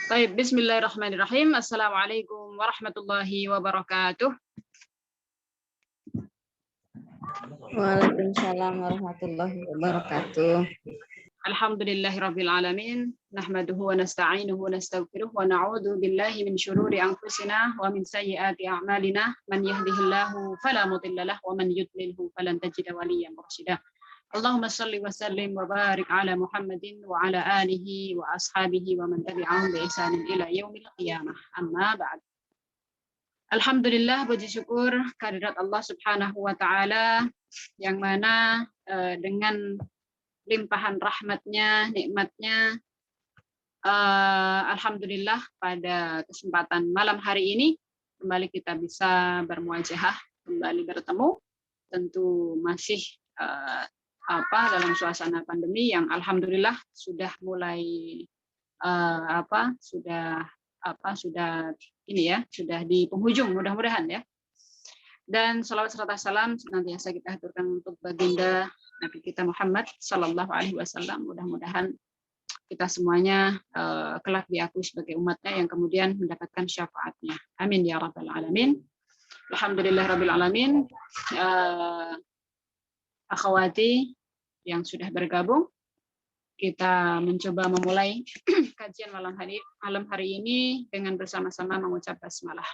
Baik, bismillahirrahmanirrahim. Assalamualaikum warahmatullahi wabarakatuh. Waalaikumsalam warahmatullahi wabarakatuh. Alhamdulillahirabbil alamin. Nahmaduhu wa nasta'inuhu wa nastaghfiruh wa na'udzu billahi min syururi anfusina wa min sayyiati a'malina. Man yahdihillahu fala mudilla lahu wa man yudlilhu falan tajida waliyyan mursyida. Allahumma shalli wa sallim wa barik ala Muhammadin wa ala alihi wa ashabihi wa man tabi'ahum bi ihsanin ila yaumil qiyamah. Amma ba'd. Alhamdulillah, puji syukur kehadirat Allah Subhanahu wa taala yang mana dengan limpahan rahmatnya, nikmatnya, alhamdulillah pada kesempatan malam hari ini kembali kita bisa bermuajahah, kembali bertemu. Tentu masih dalam suasana pandemi yang alhamdulillah sudah mulai sudah di penghujung mudah-mudahan ya. Dan salawat serta salam senantiasa kita haturkan untuk baginda Nabi kita Muhammad Sallallahu Alaihi Wasallam. Mudah-mudahan kita semuanya kelak diakui sebagai umatnya yang kemudian mendapatkan syafaatnya. Amin ya rabbal alamin. Alhamdulillah rabbil alamin. Akhwati yang sudah bergabung, kita mencoba memulai kajian malam hari ini dengan bersama-sama mengucap basmalah.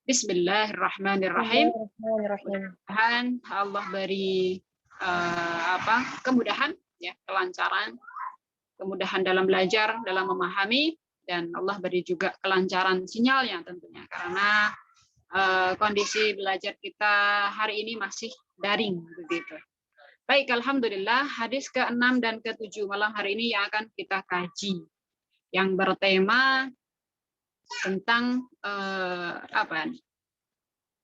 Bismillahirrahmanirrahim. Mudah-mudahan Allah beri kemudahan, ya, kelancaran, kemudahan dalam belajar, dalam memahami, dan Allah beri juga kelancaran sinyalnya tentunya karena kondisi belajar kita hari ini masih daring begitu. Baik, alhamdulillah, hadis ke-6 dan ke-7 malam hari ini yang akan kita kaji, yang bertema tentang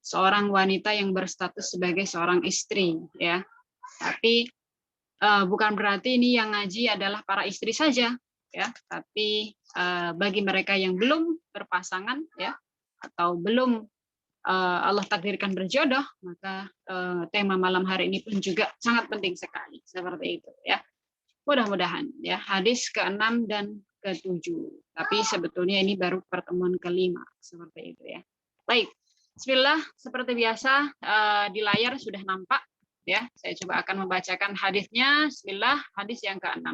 seorang wanita yang berstatus sebagai seorang istri, ya. Tapi bukan berarti ini yang ngaji adalah para istri saja, ya. Tapi bagi mereka yang belum berpasangan, ya, atau belum Allah takdirkan berjodoh, maka tema malam hari ini pun juga sangat penting sekali, seperti itu ya. Mudah-mudahan ya, hadis ke-6 dan ke-7. Tapi sebetulnya ini baru pertemuan ke-5, seperti itu ya. Baik, bismillah, seperti biasa di layar sudah nampak ya. Saya coba akan membacakan hadisnya. Bismillah, hadis yang ke-6.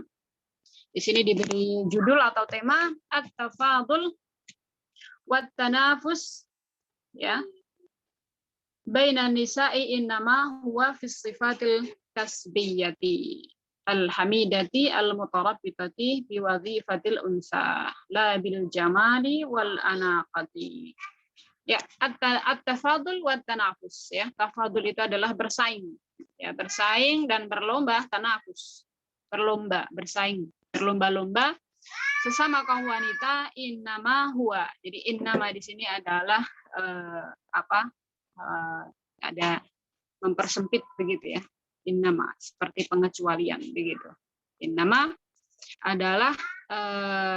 Di sini diberi judul atau tema at-tafadul wat tanafus, ya, bainan nisa'i innama huwa fi sifatil kasbiyati alhamidati almutarabbitati bi wazifatil unsa la bil jamali wal anaqati. Ya, at-tafadul wa tanafus, ya. Tafadul itu adalah bersaing, ya, bersaing dan berlomba, tanafus, berlomba, bersaing, berlomba-lomba sesama kaum wanita. Innama huwa, jadi innama di sini adalah ada mempersempit begitu ya. Innama seperti pengecualian begitu. Innama adalah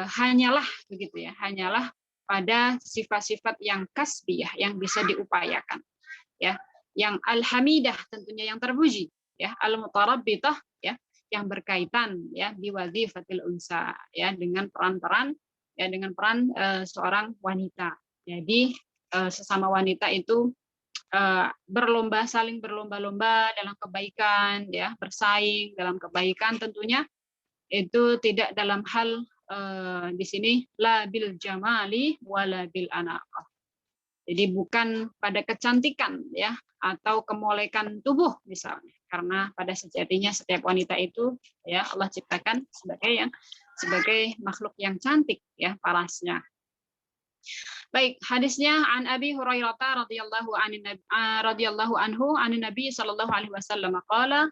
hanyalah begitu ya, hanyalah pada sifat-sifat yang kasbiyah yang bisa diupayakan ya, yang alhamidah tentunya yang terpuji ya, al-mutarabbitah ya, yang berkaitan ya biwazifatil unsa ya, dengan peran-peran ya, dengan peran seorang wanita. Jadi sesama wanita itu berlomba, saling berlomba-lomba dalam kebaikan ya, bersaing dalam kebaikan tentunya. Itu tidak dalam hal di sini la bil jamali wala bil anaqah. Jadi bukan pada kecantikan ya atau kemolekan tubuh misalnya, karena pada sejatinya setiap wanita itu ya Allah ciptakan sebagai makhluk yang cantik ya parasnya. Baik, hadisnya an Abi Hurairah radhiyallahu anhu anin Nabi sallallahu alaihi wasallam qala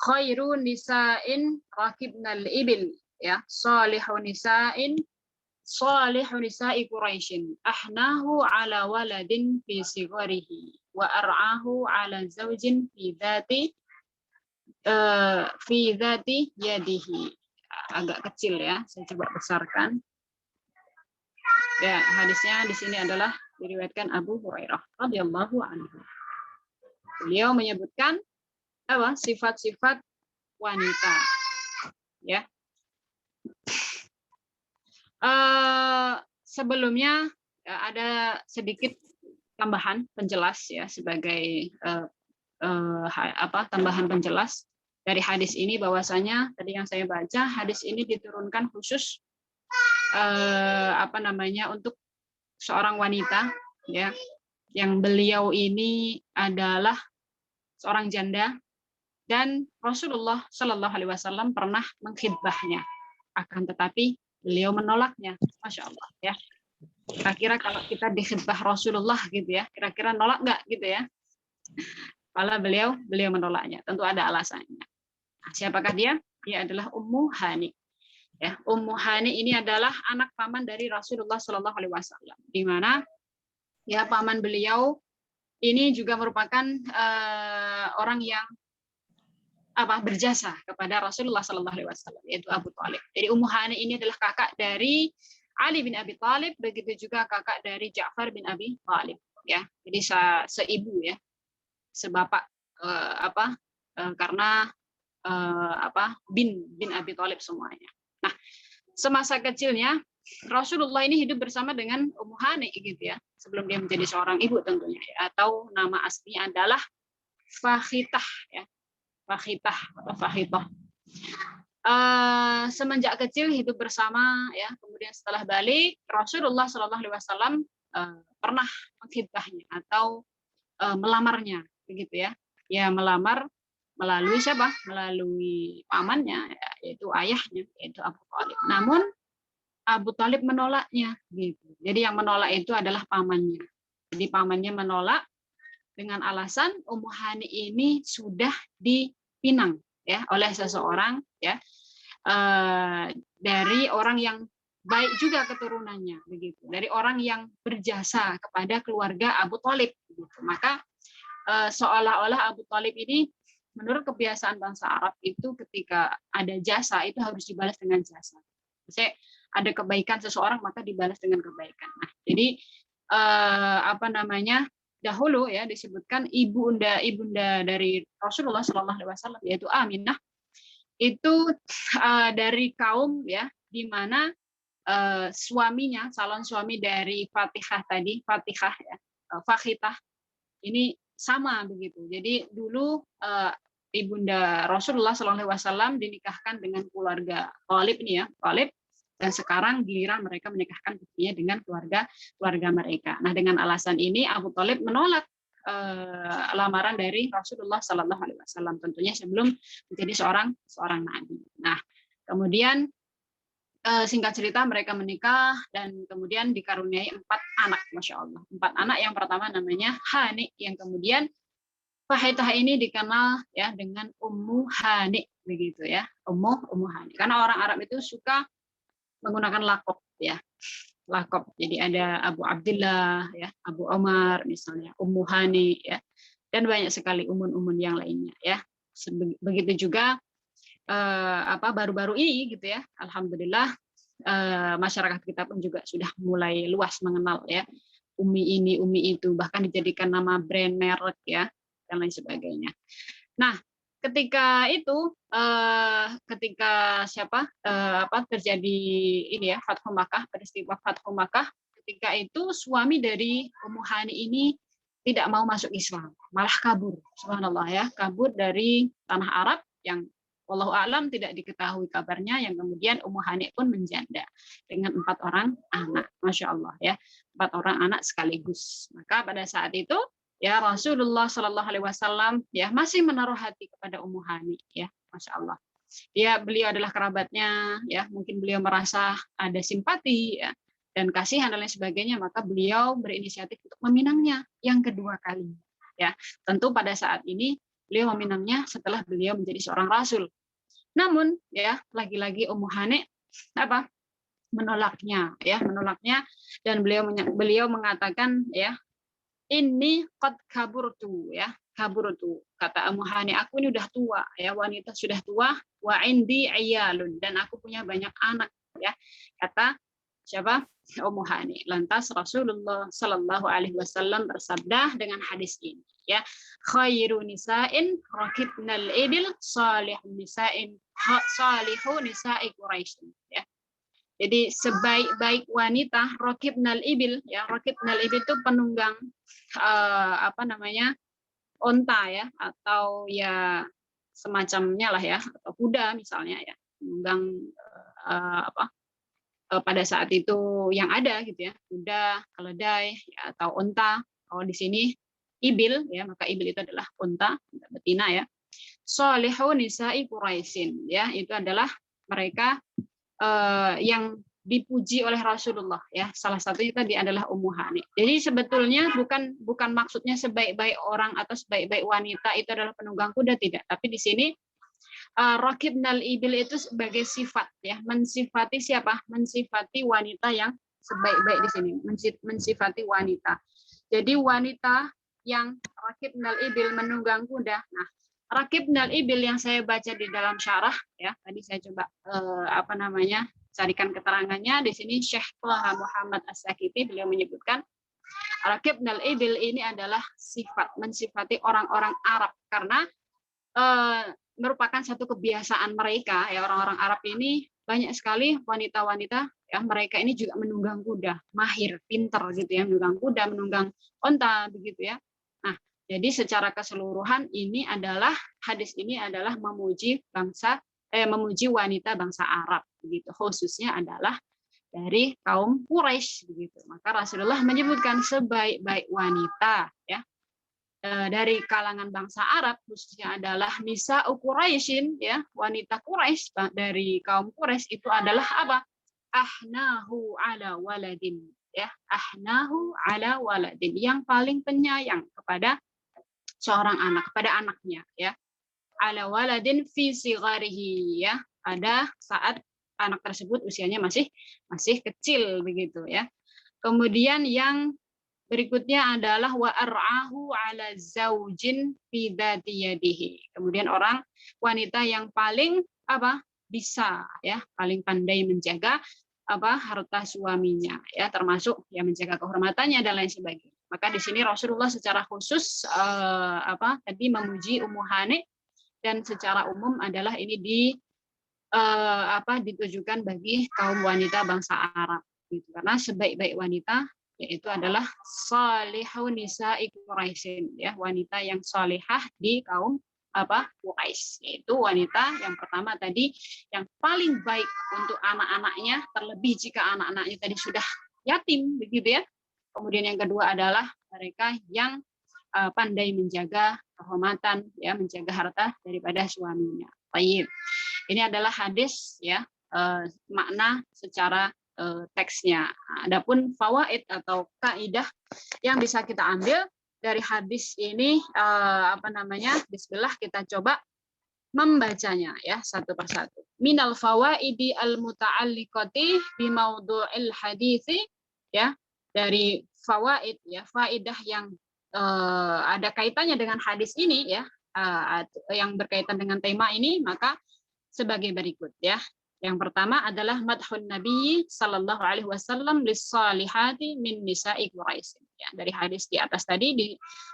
khairun nisa'in rakibnal ibil, ya, salihun nisa'i Quraisyin ahnahu ala waladin fi sigharihi wa ar'ahu ala zawjin fi dhati yadihi. Agak kecil ya, saya coba besarkan. Ya, hadisnya di sini adalah diriwayatkan Abu Hurairah radhiyallahu anhu. Beliau menyebutkan sifat-sifat wanita. Ya. Sebelumnya ada sedikit tambahan penjelas ya sebagai tambahan penjelas dari hadis ini, bahwasanya tadi yang saya baca, hadis ini diturunkan khusus untuk seorang wanita ya, yang beliau ini adalah seorang janda dan Rasulullah Shallallahu Alaihi Wasallam pernah mengkhidbahnya, akan tetapi beliau menolaknya. Masya Allah ya. Kira-kira kalau kita dikhidbah Rasulullah gitu ya, kira-kira nolak nggak gitu ya? Kalau beliau menolaknya, tentu ada alasannya. Nah, siapakah dia? Dia adalah Ummu Hani. Ya, Ummu Hani ini adalah anak paman dari Rasulullah Shallallahu Alaihi Wasallam, di mana ya paman beliau ini juga merupakan orang yang berjasa kepada Rasulullah Shallallahu Alaihi Wasallam, yaitu Abu Thalib. Jadi Ummu Hani ini adalah kakak dari Ali bin Abi Thalib, begitu juga kakak dari Ja'far bin Abi Thalib. Ya, jadi seibu ya, sebapak karena bin Abi Thalib semuanya. Nah, semasa kecilnya Rasulullah ini hidup bersama dengan Ummu Hani gitu ya, sebelum dia menjadi seorang ibu tentunya ya, atau nama aslinya adalah Fakhitah ya. Fakhitah atau Fakhitah. Semenjak kecil hidup bersama ya, kemudian setelah balik Rasulullah Shallallahu Alaihi Wasallam pernah mengkhidbahnya atau melamarnya begitu ya. Ya melamar melalui siapa? Melalui pamannya ya, yaitu ayahnya, yaitu Abu Thalib. Namun Abu Thalib menolaknya gitu. Jadi yang menolak itu adalah pamannya. Jadi pamannya menolak dengan alasan Ummu Hani ini sudah dipinang ya oleh seseorang ya, dari orang yang baik juga keturunannya begitu, dari orang yang berjasa kepada keluarga Abu Thalib gitu. Maka seolah-olah Abu Thalib ini menurut kebiasaan bangsa Arab itu ketika ada jasa itu harus dibalas dengan jasa. Misalnya ada kebaikan seseorang maka dibalas dengan kebaikan. Nah, jadi dahulu ya disebutkan ibunda dari Rasulullah Shallallahu Alaihi Wasallam, yaitu Aminah, itu dari kaum ya di mana suaminya, calon suami dari Fatihah tadi, Fatihah ya, Fakhitah ini sama begitu. Jadi dulu ibunda Rasulullah Shallallahu Alaihi Wasallam dinikahkan dengan keluarga Thalib ini ya, Thalib, dan sekarang giliran mereka menikahkan putrinya dengan keluarga mereka. Nah, dengan alasan ini Abu Thalib menolak lamaran dari Rasulullah Shallallahu Alaihi Wasallam, tentunya sebelum menjadi seorang nabi. Nah, kemudian singkat cerita mereka menikah dan kemudian dikaruniai 4 anak, masya Allah. 4 anak. Yang pertama namanya Hani, yang kemudian Fakhitah ini dikenal ya dengan Ummu Hani begitu ya, Ummu Hani. Karena orang Arab itu suka menggunakan lakop ya, lakop. Jadi ada Abu Abdullah ya, Abu Omar misalnya, Ummu Hani ya, dan banyak sekali umun-umun yang lainnya ya. Begitu juga baru-baru ini gitu ya, alhamdulillah masyarakat kita pun juga sudah mulai luas mengenal ya Umi ini, Umi itu, bahkan dijadikan nama brand merek ya dan lain sebagainya. Nah, ketika itu terjadi ini ya Fathu Makkah, peristiwa Fathu Makkah, ketika itu suami dari Ummu Hani ini tidak mau masuk Islam, malah kabur. Subhanallah ya, kabur dari tanah Arab yang wallahu a'lam tidak diketahui kabarnya, yang kemudian Ummu Hani pun menjanda dengan 4 orang anak. Masya Allah ya, 4 orang anak sekaligus. Maka pada saat itu ya Rasulullah Shallallahu Alaihi Wasallam ya masih menaruh hati kepada Ummu Hani ya, masya Allah. Beliau adalah kerabatnya ya, mungkin beliau merasa ada simpati ya dan kasihan dan lain sebagainya, maka beliau berinisiatif untuk meminangnya yang kedua kali ya. Tentu pada saat ini beliau meminangnya setelah beliau menjadi seorang rasul. Namun ya lagi-lagi Ummu Hani menolaknya dan beliau mengatakan ya, ini qad kaburtu ya, kaburtu, kata Ummu Hani, aku ini udah tua ya, wanita sudah tua, wa indi iyalun, dan aku punya banyak anak ya, kata siapa? Ummu Hani. Lantas Rasulullah Shallallahu Alaihi Wasallam bersabda dengan hadis ini ya, khairu nisa'in rakibnal idil salihu nisa'in Quraisy ya. Jadi sebaik-baik wanita rokibnal ibil, ya rokibnal ibil itu penunggang apa namanya, onta ya, atau ya semacamnya lah ya, atau kuda misalnya ya, menunggang apa pada saat itu yang ada gitu ya, kuda, keledai ya, atau onta. Kalau di sini ibil ya, maka ibil itu adalah onta betina ya. Solihu nisa'i Quraisyin ya, itu adalah mereka yang dipuji oleh Rasulullah ya. Salah satunya tadi adalah Ummu Hani. Jadi sebetulnya bukan maksudnya sebaik-baik orang atau sebaik-baik wanita itu adalah penunggang kuda, tidak. Tapi di sini rakibnal ibil itu sebagai sifat ya, mensifati siapa? Mensifati wanita yang sebaik-baik di sini, mensifati wanita. Jadi wanita yang rakibnal ibil menunggang kuda. Nah, rakibnal ibil yang saya baca di dalam syarah ya, tadi saya coba apa namanya? Carikan keterangannya di sini Syekh Thaha Muhammad As-Sakiti, beliau menyebutkan rakibnal ibil ini adalah sifat, mensifati orang-orang Arab karena merupakan satu kebiasaan mereka ya, orang-orang Arab ini banyak sekali wanita-wanita ya, mereka ini juga menunggang kuda, mahir, pinter gitu ya, menunggang kuda, menunggang onta begitu ya. Nah, jadi secara keseluruhan ini adalah hadis ini adalah memuji memuji wanita bangsa Arab begitu, khususnya adalah dari kaum Quraisy begitu. Maka Rasulullah menyebutkan sebaik-baik wanita ya dari kalangan bangsa Arab, khususnya adalah nisa Quraisyin ya, wanita Quraisy dari kaum Quraisy itu adalah apa? Ahnahu ala waladin ya, ahnahu ala waladin, yang paling penyayang kepada seorang anak, kepada anaknya ya. Ala waladin fi sigharihi ya, pada saat anak tersebut usianya masih kecil begitu ya. Kemudian yang berikutnya adalah wa ar'ahu ala zaujin fi dzati yadihi. Kemudian orang wanita yang paling apa? Bisa ya, paling pandai menjaga apa? Harta suaminya ya, termasuk ya menjaga kehormatannya dan lain sebagainya. Maka di sini Rasulullah secara khusus tadi memuji Ummu Hani, dan secara umum adalah ini ditujukan bagi kaum wanita bangsa Arab gitu. Karena sebaik-baik wanita yaitu adalah salihun nisa'i Quraisyin ya, wanita yang salihah di kaum Quraisy, yaitu wanita yang pertama tadi yang paling baik untuk anak-anaknya, terlebih jika anak-anaknya tadi sudah yatim begitu ya. Kemudian yang kedua adalah mereka yang pandai menjaga kehormatan ya, menjaga harta daripada suaminya. Baik. Ini adalah hadis ya, makna secara teksnya. Adapun fawaid atau kaidah yang bisa kita ambil dari hadis ini bismillah kita coba membacanya ya satu persatu. Minal fawaidi al muta'alliqati bi maudhu'il hadisi ya, dari fawaid ya, faidah yang ada kaitannya dengan hadis ini ya, yang berkaitan dengan tema ini, maka sebagai berikut ya. Yang pertama adalah madhun Nabi sallallahu alaihi wasallam lis-salihati min nisa'i Quraisy. Ya, dari hadis di atas tadi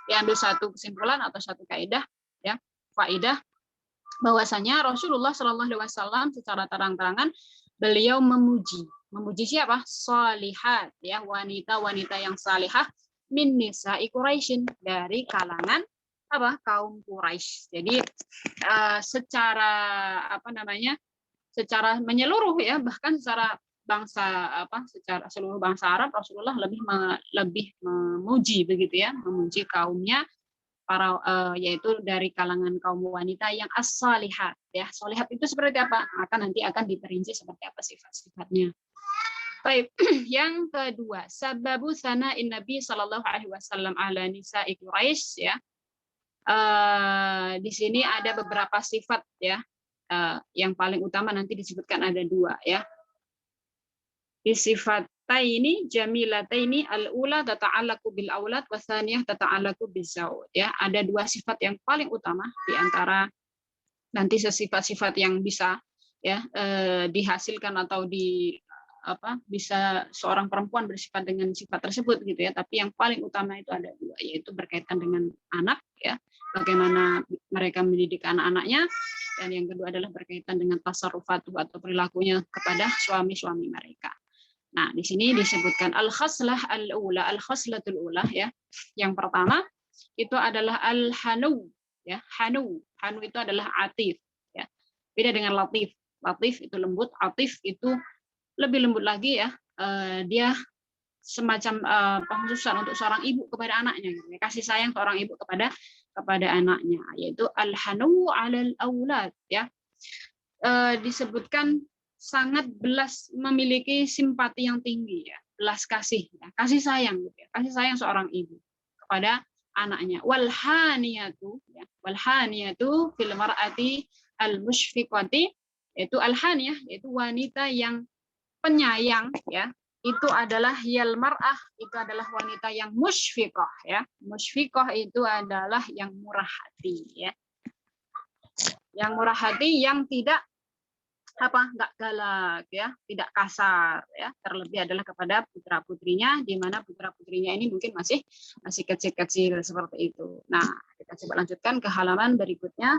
diambil satu kesimpulan atau satu kaidah ya, faidah bahwasanya Rasulullah sallallahu alaihi wasallam secara terang-terangan beliau memuji siapa? Salihat ya, wanita-wanita yang salihah min nisa'i Quraisy, dari kalangan kaum Quraisy. Jadi secara menyeluruh ya, bahkan secara secara seluruh bangsa Arab, Rasulullah lebih memuji begitu ya, memuji kaumnya para yaitu dari kalangan kaum wanita yang as-salihat ya. Salihat itu seperti apa? Maka nanti akan diperinci seperti apa sifat-sifatnya. Baik, yang kedua, sababu sana'in Nabi sallallahu alaihi wasallam ala nisa'i Quraisy ya. Di sini ada beberapa sifat ya. Yang paling utama nanti disebutkan ada dua ya. Di sifataini jamilataini al-ula tata'allaqu bil aulad wa tsaniyah tata'allaqu bizauj ya. Ada dua sifat yang paling utama di antara nanti sifat-sifat yang bisa ya dihasilkan atau bisa seorang perempuan bersifat dengan sifat tersebut gitu ya, tapi yang paling utama itu ada dua, yaitu berkaitan dengan anak ya, bagaimana mereka mendidik anak-anaknya, dan yang kedua adalah berkaitan dengan tasarrufat atau perilakunya kepada suami-suami mereka. Nah, di sini disebutkan al-khaslah al-ula, al-khaslatul ula ya. Yang pertama itu adalah al-hanu ya, hanu. Hanu itu adalah atif ya. Beda dengan latif. Latif itu lembut, atif itu lebih lembut lagi ya. Dia semacam pengkhususan untuk seorang ibu kepada anaknya, gitu. Kasih sayang seorang ibu kepada anaknya, yaitu al-hanu 'alal aulad ya. Disebutkan sangat memiliki simpati yang tinggi ya, belas kasih ya, kasih sayang gitu ya. Kasih sayang seorang ibu kepada anaknya. Walhaniyatu ya, walhaniyatu fil mar'ati al-musyfiqati, yaitu alhaniyah, yaitu wanita yang penyayang ya, itu adalah yal mar'ah, itu adalah wanita yang musyfiqah ya. Musyfiqah itu adalah yang murah hati ya. Yang murah hati, yang tidak enggak galak ya, tidak kasar ya. Terlebih adalah kepada putra-putrinya, di mana putra-putrinya ini mungkin masih kecil-kecil seperti itu. Nah, kita coba lanjutkan ke halaman berikutnya.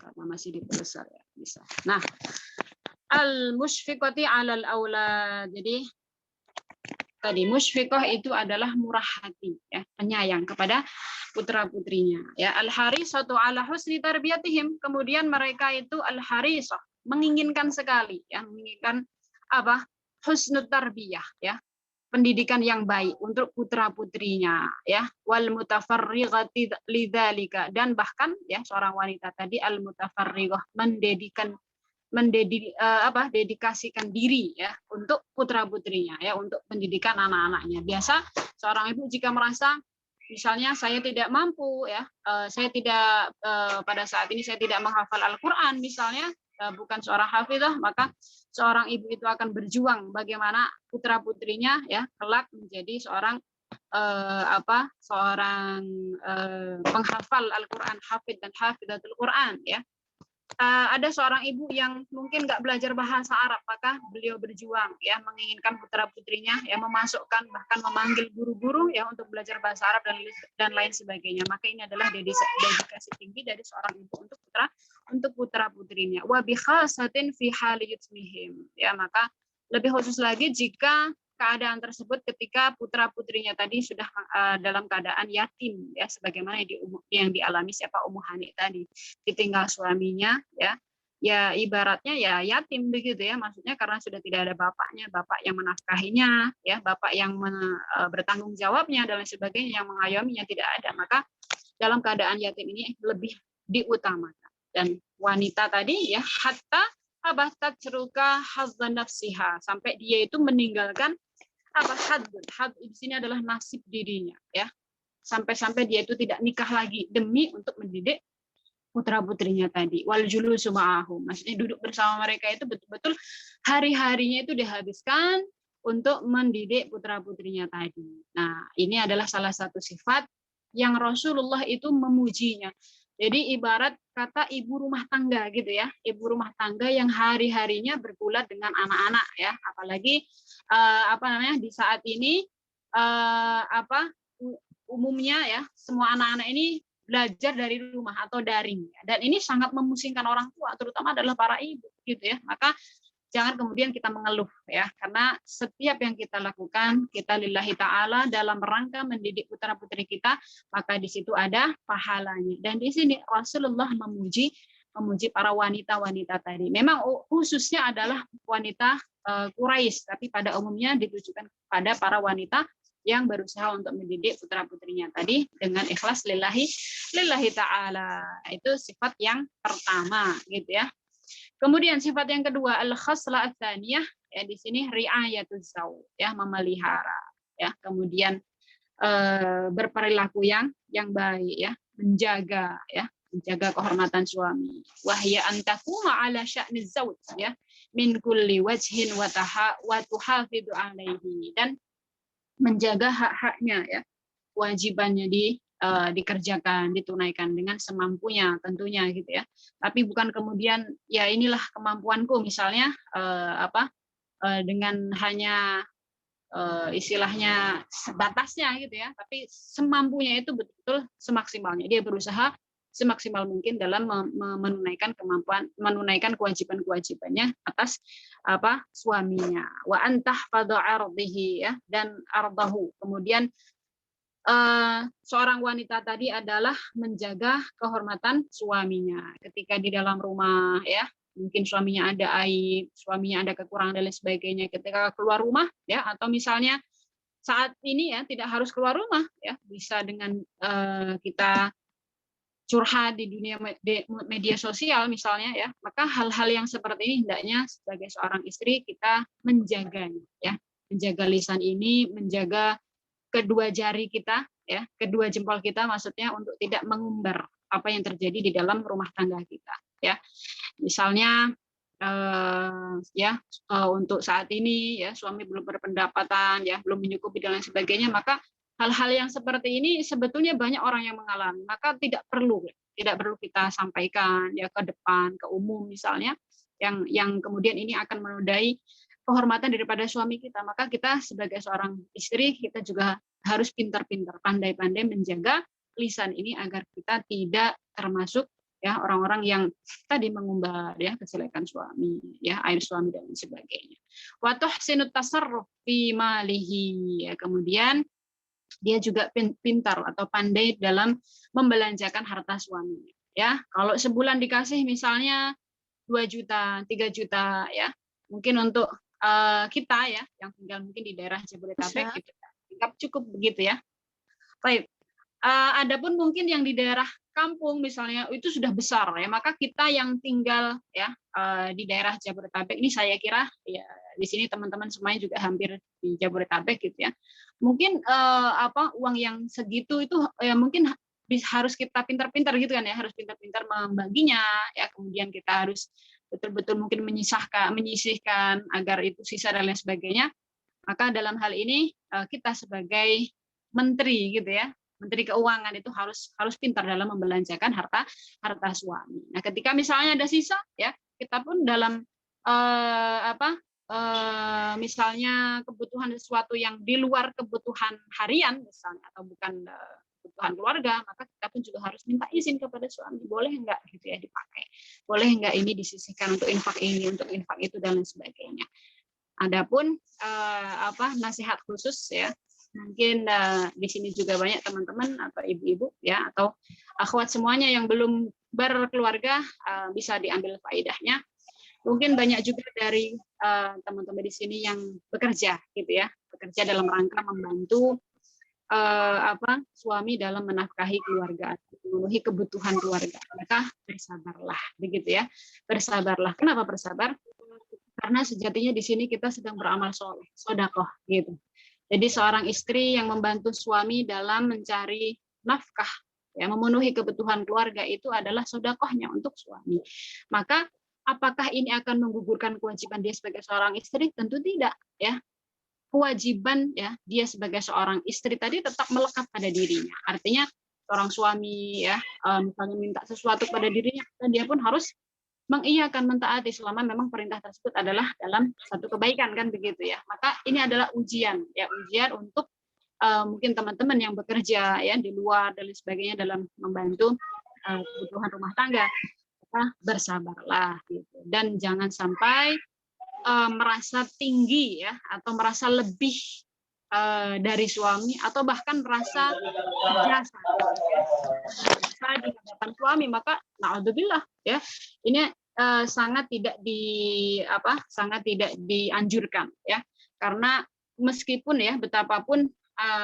Karena masih diperbesar ya, bisa. Nah, al-musyfiqati 'alal aulad. Jadi tadi musyfiqah itu adalah murah hati ya, penyayang kepada putra-putrinya ya. Al-harisatu 'ala husni tarbiyatihim. Kemudian mereka itu al-harisah, menginginkan sekali ya, menginginkan apa? Husnul tarbiyah ya. Pendidikan yang baik untuk putra-putrinya ya, wal mutafarrighati lidzalika, dan bahkan ya seorang wanita tadi al mutafarrighah dedikasikan diri ya untuk putra-putrinya ya, untuk pendidikan anak-anaknya. Biasa seorang ibu jika merasa misalnya saya tidak mampu ya, saya tidak pada saat ini saya tidak menghafal Al-Qur'an misalnya, bukan seorang hafizah, maka seorang ibu itu akan berjuang bagaimana putra-putrinya ya kelak menjadi seorang penghafal Al-Qur'an, hafid dan hafidatul Qur'an ya. Ada seorang ibu yang mungkin nggak belajar bahasa Arab, maka beliau berjuang ya, menginginkan putra-putrinya ya memasukkan, bahkan memanggil guru-guru ya untuk belajar bahasa Arab dan lain sebagainya. Maka ini adalah dedikasi tinggi dari seorang ibu untuk putra-putrinya. Wa bi khasatin fi hali yutmihim ya, maka lebih khusus lagi jika keadaan tersebut ketika putra-putrinya tadi sudah dalam keadaan yatim ya, sebagaimana yang dialami siapa Ummu Hani tadi, ditinggal suaminya ya ibaratnya ya yatim begitu ya, maksudnya karena sudah tidak ada bapaknya, bapak yang menafkahinya ya, bapak yang bertanggung jawabnya dan lain sebagainya, yang mengayominya tidak ada, maka dalam keadaan yatim ini lebih diutamakan. Dan wanita tadi ya hatta abatat ceruka hazzan nafsiha, sampai dia itu meninggalkan had di sini adalah nasib dirinya ya, sampai dia itu tidak nikah lagi demi untuk mendidik putra-putrinya tadi. Wal julusu ma'ahum, maksudnya duduk bersama mereka itu betul-betul hari-harinya itu dihabiskan untuk mendidik putra-putrinya tadi. Nah, ini adalah salah satu sifat yang Rasulullah itu memujinya. Jadi ibarat kata ibu rumah tangga gitu ya, ibu rumah tangga yang hari-harinya bergulat dengan anak-anak ya, apalagi di saat ini umumnya ya semua anak-anak ini belajar dari rumah atau daring, dan ini sangat memusingkan orang tua, terutama adalah para ibu gitu ya. Maka jangan kemudian kita mengeluh ya, karena setiap yang kita lakukan kita lillahi ta'ala dalam rangka mendidik putra-putri kita, maka di situ ada pahalanya. Dan di sini Rasulullah memuji para wanita-wanita tadi. Memang khususnya adalah wanita Quraisy, tapi pada umumnya ditujukan kepada para wanita yang berusaha untuk mendidik putra-putrinya tadi dengan ikhlas lillahi ta'ala. Itu sifat yang pertama gitu ya. Kemudian sifat yang kedua, al-khaslah ats-tsaniyah ya, di sini ri'ayatuz zauj ya, memelihara ya, kemudian berperilaku yang baik ya, menjaga kehormatan suami. Wahya antakuma ala sya'niz zauj ya, min kulli wajhin wa tuhafidhu alaihi, dan menjaga hak-haknya ya, kewajibannya di dikerjakan, ditunaikan dengan semampunya tentunya gitu ya. Tapi bukan kemudian ya inilah kemampuanku misalnya dengan hanya istilahnya sebatasnya gitu ya, tapi semampunya itu betul-betul semaksimalnya. Dia berusaha semaksimal mungkin dalam menunaikan kewajiban-kewajibannya atas suaminya. Wa antah pada ardihi ya, dan ardahu. Kemudian seorang wanita tadi adalah menjaga kehormatan suaminya ketika di dalam rumah ya, mungkin suaminya ada aib, suaminya ada kekurangan dan lain sebagainya, ketika keluar rumah ya, atau misalnya saat ini ya tidak harus keluar rumah ya, bisa dengan kita curhat di dunia media sosial misalnya ya, maka hal-hal yang seperti ini hendaknya sebagai seorang istri kita menjaganya ya, menjaga lisan ini, menjaga kedua jari kita ya, kedua jempol kita maksudnya, untuk tidak mengumbar apa yang terjadi di dalam rumah tangga kita ya. Misalnya untuk saat ini ya suami belum berpendapatan ya, belum mencukupi dan lain sebagainya, maka hal-hal yang seperti ini sebetulnya banyak orang yang mengalami, maka tidak perlu kita sampaikan ya ke depan, ke umum misalnya, yang kemudian ini akan menodai kehormatan daripada suami kita. Maka kita sebagai seorang istri, kita juga harus pintar-pintar, pandai-pandai menjaga lisan ini agar kita tidak termasuk ya orang-orang yang tadi mengumbar ya kejelekan suami, ya aib suami dan lain sebagainya. Wa tuhsinut tasarruf fi malihi, ya, kemudian dia juga pintar atau pandai dalam membelanjakan harta suami. Ya, kalau sebulan dikasih misalnya 2 juta, 3 juta ya, mungkin untuk kita ya yang tinggal mungkin di daerah Jabodetabek gitu, anggap cukup begitu ya. Baik. Adapun mungkin yang di daerah kampung misalnya itu sudah besar ya, maka kita yang tinggal ya di daerah Jabodetabek ini, saya kira ya di sini teman-teman semuanya juga hampir di Jabodetabek gitu ya. Mungkin uang yang segitu itu ya mungkin harus kita pintar-pintar gitu kan ya, harus pintar-pintar membaginya ya, kemudian kita harus betul-betul mungkin menyisihkan agar itu sisa dan lain sebagainya. Maka dalam hal ini kita sebagai menteri gitu ya, menteri keuangan itu harus pintar dalam membelanjakan harta suami. Nah, ketika misalnya ada sisa ya, kita pun dalam misalnya kebutuhan sesuatu yang di luar kebutuhan harian misalnya, atau bukan kebutuhan keluarga, maka kita pun juga harus minta izin kepada suami, boleh enggak gitu ya dipakai, boleh enggak ini disisihkan untuk infak ini, untuk infak itu dan lain sebagainya. Adapun nasihat khusus ya, mungkin di sini juga banyak teman-teman atau ibu-ibu ya atau akhwat semuanya yang belum berkeluarga, bisa diambil faedahnya. Mungkin banyak juga dari teman-teman di sini yang bekerja gitu ya, bekerja dalam rangka membantu suami dalam menafkahi keluarga, memenuhi kebutuhan keluarga. Maka bersabarlah begitu ya, bersabarlah. Kenapa bersabar? Karena sejatinya di sini kita sedang beramal soleh, sedekah gitu. Jadi seorang istri yang membantu suami dalam mencari nafkah, ya, memenuhi kebutuhan keluarga, itu adalah sedekahnya untuk suami. Maka apakah ini akan menggugurkan kewajiban dia sebagai seorang istri? Tentu tidak, ya. Kewajiban ya dia sebagai seorang istri tadi tetap melekat pada dirinya. Artinya seorang suami ya misalnya minta sesuatu pada dirinya, dan dia pun harus mengiyakan, mentaati selama memang perintah tersebut adalah dalam satu kebaikan, kan begitu ya. Maka ini adalah ujian ya, ujian untuk mungkin teman-teman yang bekerja ya di luar dan lain sebagainya dalam membantu kebutuhan rumah tangga. Maka bersabarlah gitu, dan jangan sampai merasa tinggi ya, atau merasa lebih dari suami, atau bahkan merasa berjasa di hadapan suami. Maka naudzubillah ya, ini sangat tidak dianjurkan ya, karena meskipun ya betapapun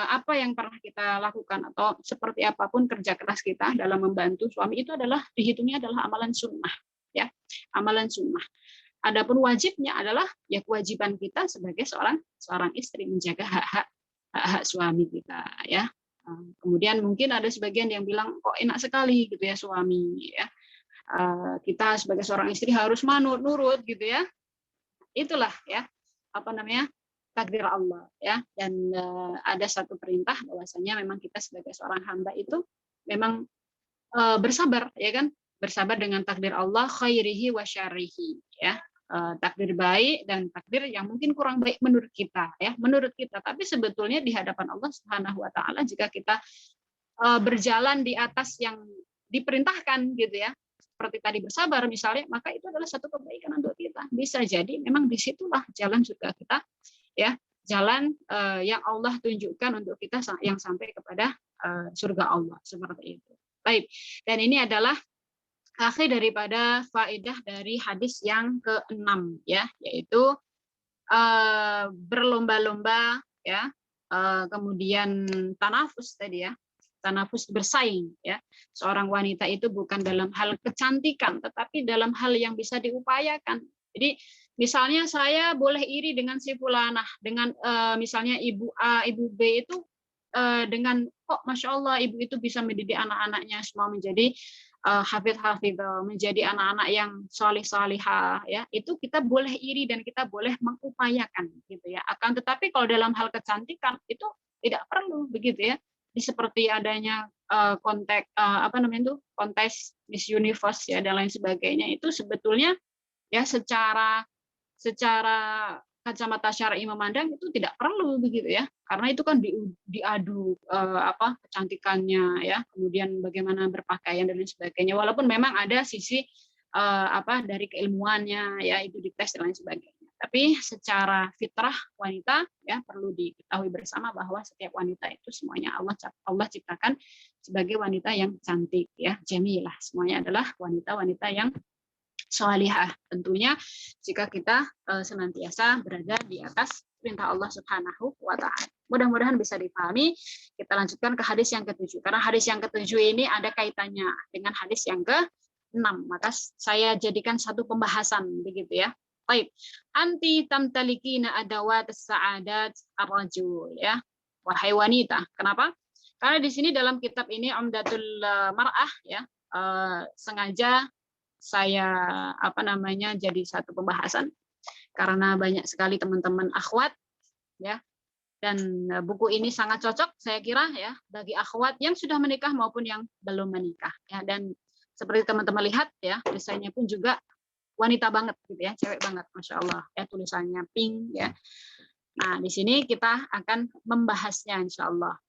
apa yang pernah kita lakukan atau seperti apapun kerja keras kita dalam membantu suami, itu adalah dihitungnya adalah amalan sunnah ya, amalan sunnah. Adapun wajibnya adalah ya kewajiban kita sebagai seorang istri, menjaga hak suami kita ya. Kemudian mungkin ada sebagian yang bilang kok enak sekali gitu ya suami ya. Kita sebagai seorang istri harus nurut gitu ya. Itulah ya takdir Allah ya. Dan ada satu perintah bahwasanya memang kita sebagai seorang hamba itu memang bersabar ya kan, bersabar dengan takdir Allah khairihi wa syarrihi ya. Takdir baik dan takdir yang mungkin kurang baik menurut kita ya, menurut kita, tapi sebetulnya di hadapan Allah Subhanahu wa taala jika kita berjalan di atas yang diperintahkan gitu ya, seperti tadi bersabar misalnya, maka itu adalah satu kebaikan untuk kita. Bisa jadi memang disitulah jalan surga kita ya, jalan yang Allah tunjukkan untuk kita yang sampai kepada surga Allah, seperti itu. Baik, dan ini adalah akhir daripada faedah dari hadis yang ke-6 ya, yaitu berlomba-lomba ya, kemudian tanafus tadi ya, tanafus bersaing ya. Seorang wanita itu bukan dalam hal kecantikan, tetapi dalam hal yang bisa diupayakan. Jadi misalnya saya boleh iri dengan si fulanah, dengan misalnya ibu A, ibu B itu dengan kok masya Allah ibu itu bisa mendidik anak-anaknya semua menjadi hafidh-hafidh, menjadi anak-anak yang salih-salihah ya, itu kita boleh iri dan kita boleh mengupayakan gitu ya. Akan tetapi kalau dalam hal kecantikan itu tidak perlu begitu ya. Seperti adanya kontes Miss Universe ya dan lain sebagainya, itu sebetulnya ya secara kacamata syar'i memandang itu tidak perlu begitu ya, karena itu kan diadu kecantikannya ya, kemudian bagaimana berpakaian dan lain sebagainya, walaupun memang ada sisi dari keilmuannya ya, itu dites dan lain sebagainya, tapi secara fitrah wanita ya perlu diketahui bersama bahwa setiap wanita itu semuanya Allah ciptakan sebagai wanita yang cantik ya, jamilah, semuanya adalah wanita-wanita yang sholihah, tentunya jika kita senantiasa berada di atas perintah Allah Subhanahu wa taala. Mudah-mudahan bisa dipahami. Kita lanjutkan ke hadis yang ke-7. Karena hadis yang ke-7 ini ada kaitannya dengan hadis yang ke-6. Maka saya jadikan satu pembahasan begitu ya. Baik. Anti tamtalikina adawat as-sa'adat ar-rajul ya. Wahai wanita. Kenapa? Karena di sini dalam kitab ini Umdatul Mar'ah ya, sengaja saya jadi satu pembahasan karena banyak sekali teman-teman akhwat ya, dan buku ini sangat cocok saya kira ya bagi akhwat yang sudah menikah maupun yang belum menikah ya. Dan seperti teman-teman lihat ya, desainnya pun juga wanita banget gitu ya, cewek banget, masya Allah ya, tulisannya pink ya. Nah di sini kita akan membahasnya insya Allah.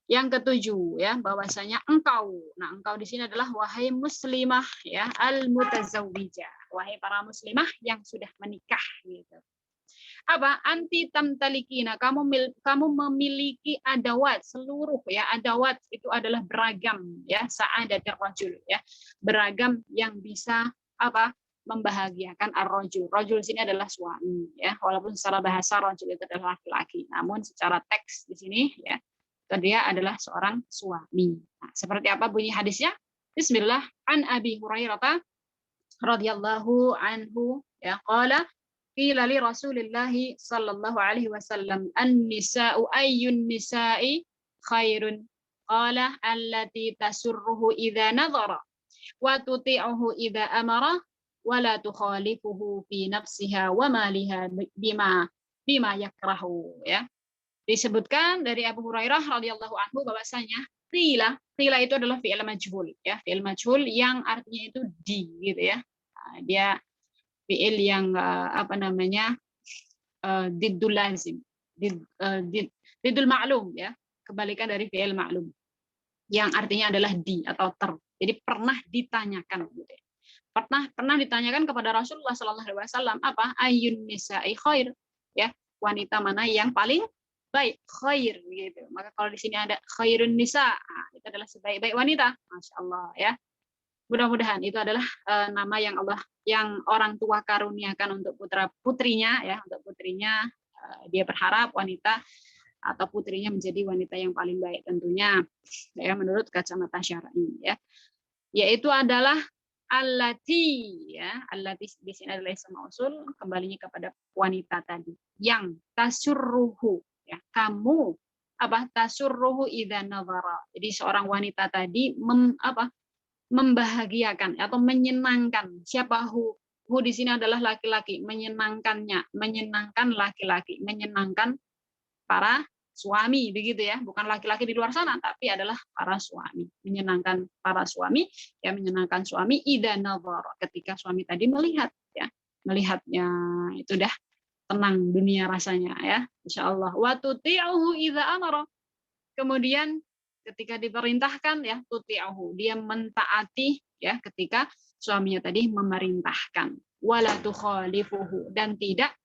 Yang ke-7 ya, bahwasanya engkau. Nah, engkau di sini adalah wahai muslimah ya, al-mutazawwijah. Wahai para muslimah yang sudah menikah gitu. Apa? Anti tamtalikina, kamu memiliki adawat seluruh ya. Adawat itu adalah beragam ya, sa'adatir rajul ya. Beragam yang bisa membahagiakan ar-rajul. Rajul di sini adalah suami ya. Walaupun secara bahasa rajul itu adalah laki-laki, namun secara teks di sini ya dia adalah seorang suami. Nah, seperti apa bunyi hadisnya? Bismillah, an Abi Hurairah radhiyallahu anhu ya, qala qila li Rasulillah sallallahu alaihi wasallam an-nisa'u ayyun nisa'i khairun, qala allati tasurruhu idza nadhara wa tuti'uhu idza amara wa la tukhalifuhu fi nafsiha wa maliha bima yakrahu ya. Disebutkan dari Abu Hurairah radhiyallahu anhu bahwasanya qila itu adalah fi'il majhul ya, fi'il majhul yang artinya itu di gitu ya. Dia fi'il yang diddul lazim, diddul ma'lum ya, kebalikan dari fi'il ma'lum yang artinya adalah di atau ter. Jadi pernah ditanyakan gitu ya. Pernah ditanyakan kepada Rasulullah sallallahu alaihi wasallam apa? Ayyun nisa'i khair ya, wanita mana yang paling baik, khair gitu. Maka kalau di sini ada khairun nisa, itu adalah sebaik-baik wanita, masya Allah ya. Mudah-mudahan itu adalah nama yang Allah, yang orang tua karuniakan untuk putra putrinya ya, untuk putrinya dia berharap wanita atau putrinya menjadi wanita yang paling baik tentunya ya, menurut kacamata syar'i ya. Yaitu adalah allati ya, allati di sini adalah isim mausul, kembalinya kepada wanita tadi yang tasurruhu ya, kamu tasurruhu idza nazara. Jadi seorang wanita tadi membahagiakan atau menyenangkan siapa di sini adalah laki-laki, menyenangkan laki-laki, menyenangkan para suami, begitu ya, bukan laki-laki di luar sana, tapi adalah para suami, menyenangkan para suami, ya menyenangkan suami idza nadhara, ketika suami tadi melihat, ya, melihatnya itu dah tenang dunia rasanya, ya, insyaallah. Wa tuti'uhu idza amara, kemudian ketika diperintahkan, ya, tuti'uhu, dia mentaati, ya, ketika suaminya tadi memerintahkan, wala tukhalifuhu, dan tidak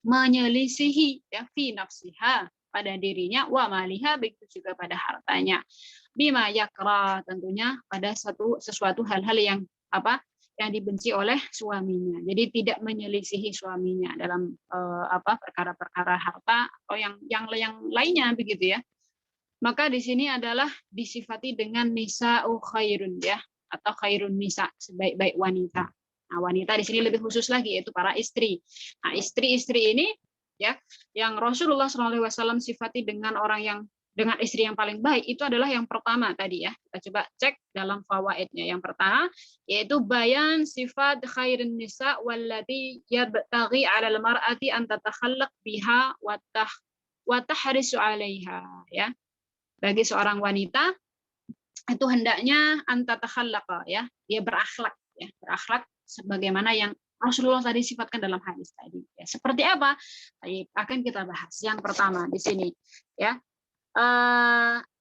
menyelisihi, ya, fi nafsiha, pada dirinya, wa maliha, begitu juga pada hartanya, bima yakra, tentunya pada sesuatu hal-hal yang apa, yang dibenci oleh suaminya. Jadi tidak menyelisihi suaminya dalam perkara-perkara harta atau yang lainnya, begitu ya. Maka di sini adalah disifati dengan nisa'u khairun, ya, atau khairun nisa, sebaik-baik wanita. Nah, wanita di sini lebih khusus lagi, yaitu para istri. Nah, istri-istri ini, ya, yang Rasulullah SAW sifati dengan orang yang dengan istri yang paling baik, itu adalah yang pertama tadi, ya. Kita coba cek dalam fawaidnya. Yang pertama yaitu bayan sifat khairun nisa wallati yabtaghi 'ala al-mar'ati an tatakhallaq biha wa tahrisu 'alaiha, ya. Bagi seorang wanita itu hendaknya antatakhallaqa, ya, dia berakhlak, ya, berakhlak sebagaimana yang Rasulullah tadi sifatkan dalam hadis tadi, ya. Seperti apa? Baik, akan kita bahas. Yang pertama di sini, ya,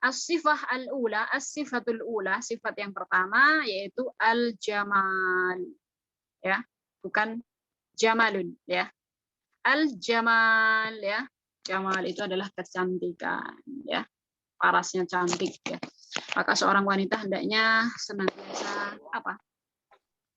as-sifah al-ula, as-sifatul ula, sifat yang pertama yaitu al-jamal, ya, bukan jamalun, ya, al-jamal, ya, jamal itu adalah kecantikan, ya, parasnya cantik, ya. Maka seorang wanita hendaknya senantiasa apa?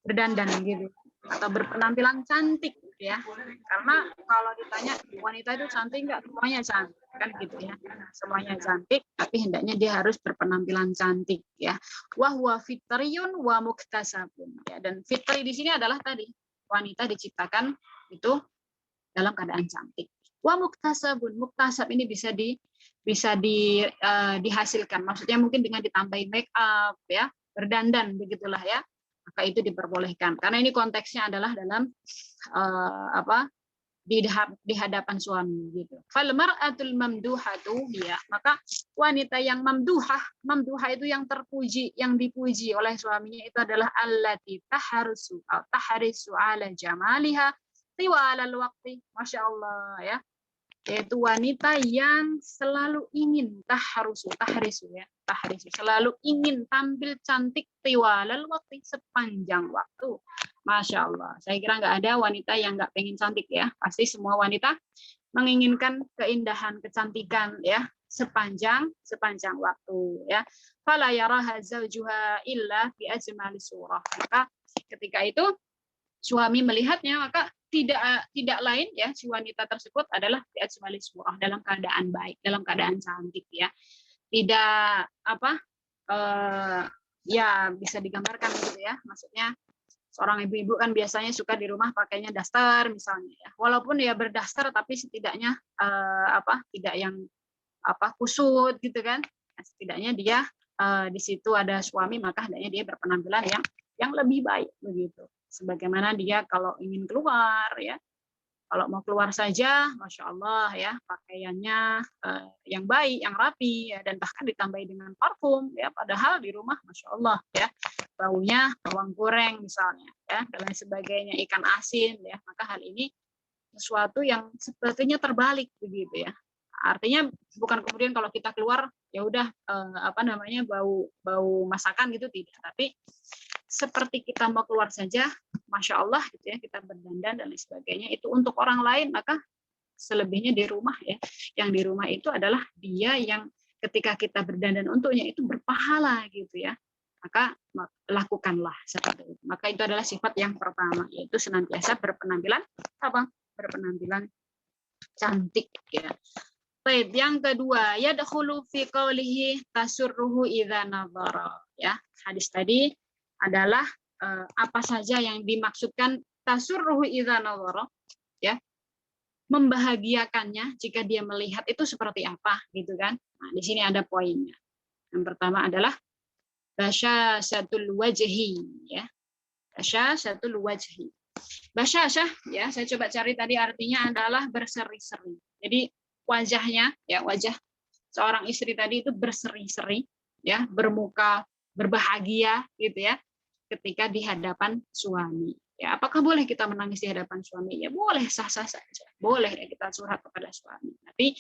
Berdandan gitu, atau berpenampilan cantik, ya. Karena kalau ditanya wanita itu cantik enggak, semuanya cantik kan gitu ya. Semuanya cantik, tapi hendaknya dia harus berpenampilan cantik, ya. Wa huwa fitriyun wa muktasabun, ya. Dan fitri di sini adalah tadi wanita diciptakan itu dalam keadaan cantik. Wa muktasabun, muktasab ini bisa dihasilkan. Maksudnya mungkin dengan ditambahin make up, ya, berdandan begitulah, ya. Maka itu diperbolehkan. Karena ini konteksnya adalah dalam di hadapan suami gitu. Fal mar'atul mamduhatu, ya, maka wanita yang mamduhah itu yang terpuji, yang dipuji oleh suaminya itu adalah allati taharisu ala jamaliha tiwalal waqti. Masya Allah, ya. Yaitu wanita yang selalu ingin tahrisu, ya, selalu ingin tampil cantik tiwalal waktu, sepanjang waktu. Masya Allah, saya kira nggak ada wanita yang nggak pengen cantik, ya. Pasti semua wanita menginginkan keindahan, kecantikan, ya, sepanjang waktu, ya. Fala yaraha zawjuha illa bi ajmali surah. Maka ketika itu suami melihatnya, maka tidak lain, ya, si wanita tersebut adalah bi ajmali surah, dalam keadaan baik, dalam keadaan cantik, ya. Tidak ya bisa digambarkan gitu, ya. Maksudnya seorang ibu-ibu kan biasanya suka di rumah pakainya daster misalnya, ya. Walaupun ya berdaster tapi setidaknya tidak yang kusut gitu kan. Nah, setidaknya dia di situ ada suami, maka hendaknya dia berpenampilan yang lebih baik begitu. Sebagaimana dia kalau ingin keluar, ya, kalau mau keluar saja, masya Allah, ya, pakaiannya yang baik, yang rapi, ya, dan bahkan ditambahi dengan parfum, ya. Padahal di rumah, masya Allah, ya, baunya bawang goreng misalnya, ya, dan lain sebagainya, ikan asin, ya. Maka hal ini sesuatu yang sepertinya terbalik begitu, ya. Artinya bukan kemudian kalau kita keluar ya udah bau masakan gitu, tidak, tapi seperti kita mau keluar saja, masya Allah gitu, ya, kita berdandan dan lain sebagainya, itu untuk orang lain, maka selebihnya di rumah, ya, yang di rumah itu adalah dia yang ketika kita berdandan untuknya itu berpahala gitu, ya. Maka lakukanlah seperti itu. Maka itu adalah sifat yang pertama, yaitu senantiasa berpenampilan berpenampilan cantik, ya. Baik, yang kedua, yadkhulu fi qawlihi tasurruhu idza nadhara, ya. Hadis tadi adalah apa saja yang dimaksudkan tasurruhu idza nadhara, ya. Membahagiakannya jika dia melihat itu seperti apa gitu kan. Nah, di sini ada poinnya. Yang pertama adalah basyasatul wajhi, ya. Basyasatul wajhi. Basyasyah ya, saya coba cari tadi artinya adalah berseri-seri. Jadi wajahnya ya, wajah seorang istri tadi itu berseri-seri ya, bermuka berbahagia gitu ya ketika di hadapan suami. Ya, apakah boleh kita menangis di hadapan suami? Ya boleh, sah-sah saja. Boleh ya kita curhat kepada suami. Tapi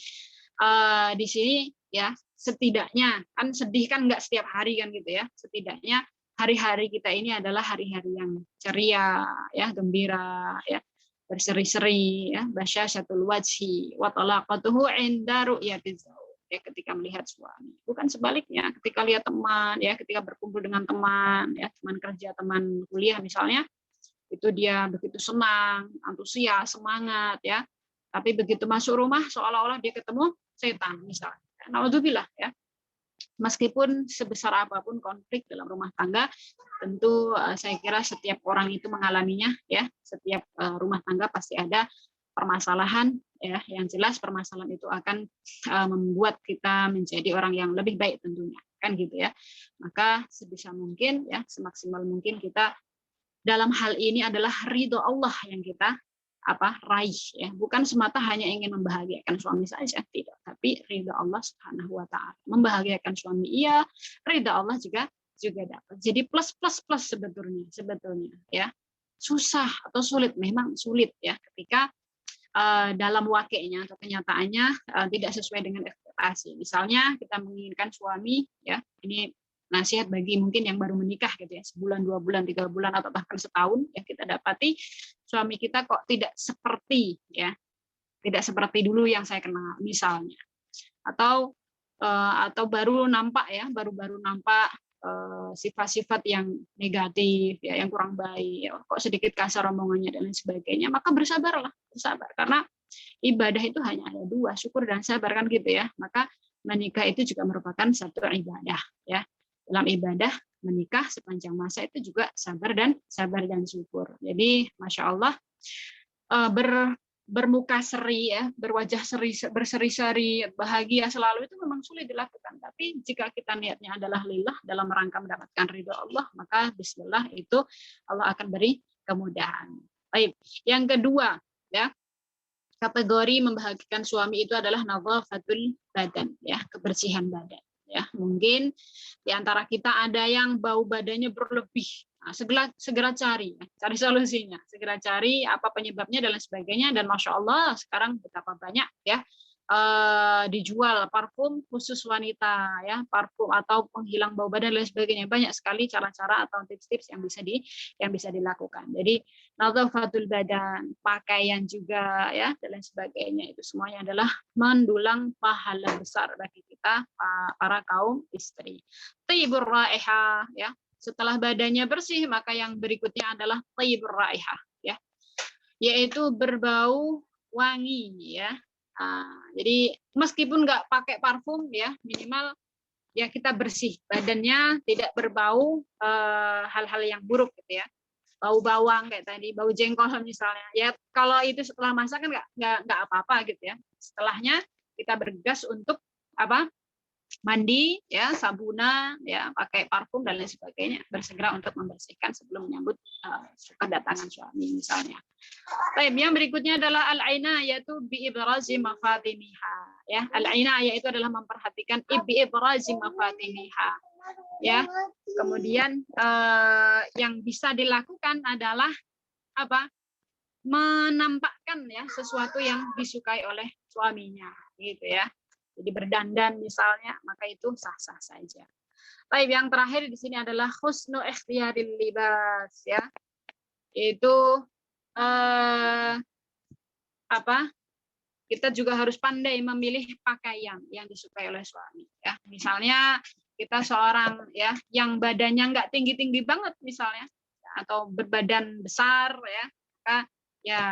di sini ya setidaknya kan sedih kan nggak setiap hari kan gitu ya. Setidaknya hari-hari kita ini adalah hari-hari yang ceria, ya gembira, ya berseri-seri, ya basyasyatul wajhi wa talaqatuhu inda ru'yatiz zauj. Ya, ketika melihat suami, bukan sebaliknya. Ketika lihat teman, ya ketika berkumpul dengan teman, ya teman kerja, teman kuliah misalnya, itu dia begitu senang, antusias, semangat, ya. Tapi begitu masuk rumah, seolah-olah dia ketemu setan misalnya. Naudzubillah ya. Meskipun sebesar apapun konflik dalam rumah tangga, tentu saya kira setiap orang itu mengalaminya ya. Setiap rumah tangga pasti ada permasalahan ya. Yang jelas permasalahan itu akan membuat kita menjadi orang yang lebih baik tentunya, kan gitu ya. Maka sebisa mungkin ya, semaksimal mungkin kita dalam hal ini adalah ridho Allah yang kita raih ya, bukan semata hanya ingin membahagiakan suami saja, tidak, tapi ridha Allah Subhanahu wa taala. Membahagiakan suami iya, ridha Allah juga dapat. Jadi plus plus plus sebetulnya ya. Susah atau sulit, memang sulit ya ketika dalam wakilnya atau kenyataannya tidak sesuai dengan ekspektasi. Misalnya kita menginginkan suami ya, ini nasihat bagi mungkin yang baru menikah gitu ya, sebulan, 2 bulan, 3 bulan atau bahkan setahun ya, kita dapati suami kita kok tidak seperti dulu yang saya kenal misalnya, atau baru nampak ya, baru nampak sifat-sifat yang negatif ya, yang kurang baik ya, kok sedikit kasar omongannya dan lain sebagainya, maka bersabar karena ibadah itu hanya ada 2, syukur dan sabar kan gitu ya. Maka menikah itu juga merupakan satu ibadah ya. Dalam ibadah menikah sepanjang masa itu juga sabar dan syukur. Jadi masya Allah bermuka seri ya, berwajah berseri-seri, bahagia selalu itu memang sulit dilakukan. Tapi jika kita niatnya adalah lillah dalam rangka mendapatkan ridho Allah, maka bismillah itu Allah akan beri kemudahan. Baik, yang kedua ya, kategori membahagiakan suami itu adalah nadzafatul badan ya, kebersihan badan. Ya, mungkin di antara kita ada yang bau badannya berlebih. Nah, segera cari solusinya, segera cari apa penyebabnya dan lain sebagainya. Dan masya Allah sekarang betapa banyak ya dijual parfum khusus wanita ya, parfum atau penghilang bau badan dan lain sebagainya. Banyak sekali cara-cara atau tips-tips yang bisa dilakukan. Jadi nadzafatul badan, pakaian juga ya dan lain sebagainya, itu semuanya adalah mendulang pahala besar bagi kita para kaum istri. Thayyibur raihah ya. Setelah badannya bersih, maka yang berikutnya adalah thayyibur raihah ya. Yaitu berbau wangi ya. Jadi meskipun nggak pakai parfum ya, minimal ya kita bersih, badannya tidak berbau hal-hal yang buruk gitu ya. Bau bawang kayak tadi, bau jengkol misalnya. Ya kalau itu setelah masak kan nggak apa-apa gitu ya. Setelahnya kita bergegas untuk mandi ya, sabunan ya, pakai parfum dan lain sebagainya, bersegera untuk membersihkan sebelum menyambut kedatangan suami misalnya. Baik, yang berikutnya adalah al-aina, yaitu bi ibrazi mafatiniha ya. Al-aina yaitu adalah memperhatikan bi ibrazi mafatiniha ya. Kemudian yang bisa dilakukan adalah menampakkan ya sesuatu yang disukai oleh suaminya gitu ya. Jadi berdandan misalnya, maka itu sah-sah saja. Baik, yang terakhir di sini adalah husnu ikhtiyaril libas ya. Itu kita juga harus pandai memilih pakaian yang disukai oleh suami ya. Misalnya kita seorang ya yang badannya nggak tinggi-tinggi banget misalnya, atau berbadan besar ya, maka ya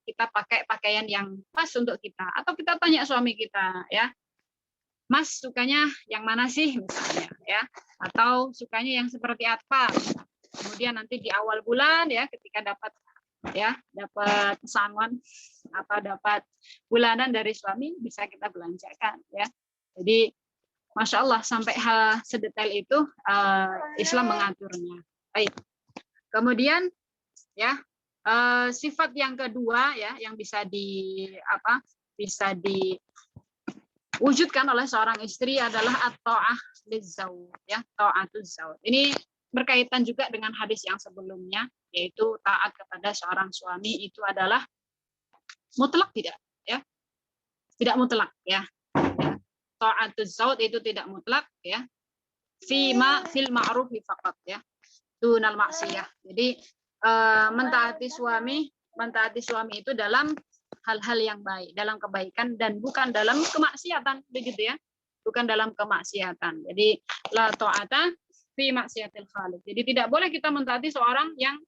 kita pakai pakaian yang pas untuk kita, atau kita tanya suami kita ya, Mas sukanya yang mana sih misalnya ya, atau sukanya yang seperti apa. Kemudian nanti di awal bulan ya, ketika dapat pesangon atau dapat bulanan dari suami, bisa kita belanjakan ya. Jadi masya Allah sampai hal sedetail itu Islam mengaturnya. Baik. Kemudian ya Sifat yang kedua ya yang bisa diwujudkan oleh seorang istri adalah at-ta'ah lizzauj ya, ta'atuz zauj. Ini berkaitan juga dengan hadis yang sebelumnya, yaitu taat kepada seorang suami itu adalah mutlak tidak ya, tidak mutlak ya. Ta'atuz zauj itu tidak mutlak ya, fil ma'rufi faqat ya, dunal maksiyah. Jadi mentaati suami itu dalam hal-hal yang baik, dalam kebaikan dan bukan dalam kemaksiatan, begitu ya. Bukan dalam kemaksiatan. Jadi la ta'ata fi maksiatil khaliq. Jadi tidak boleh kita mentaati seorang yang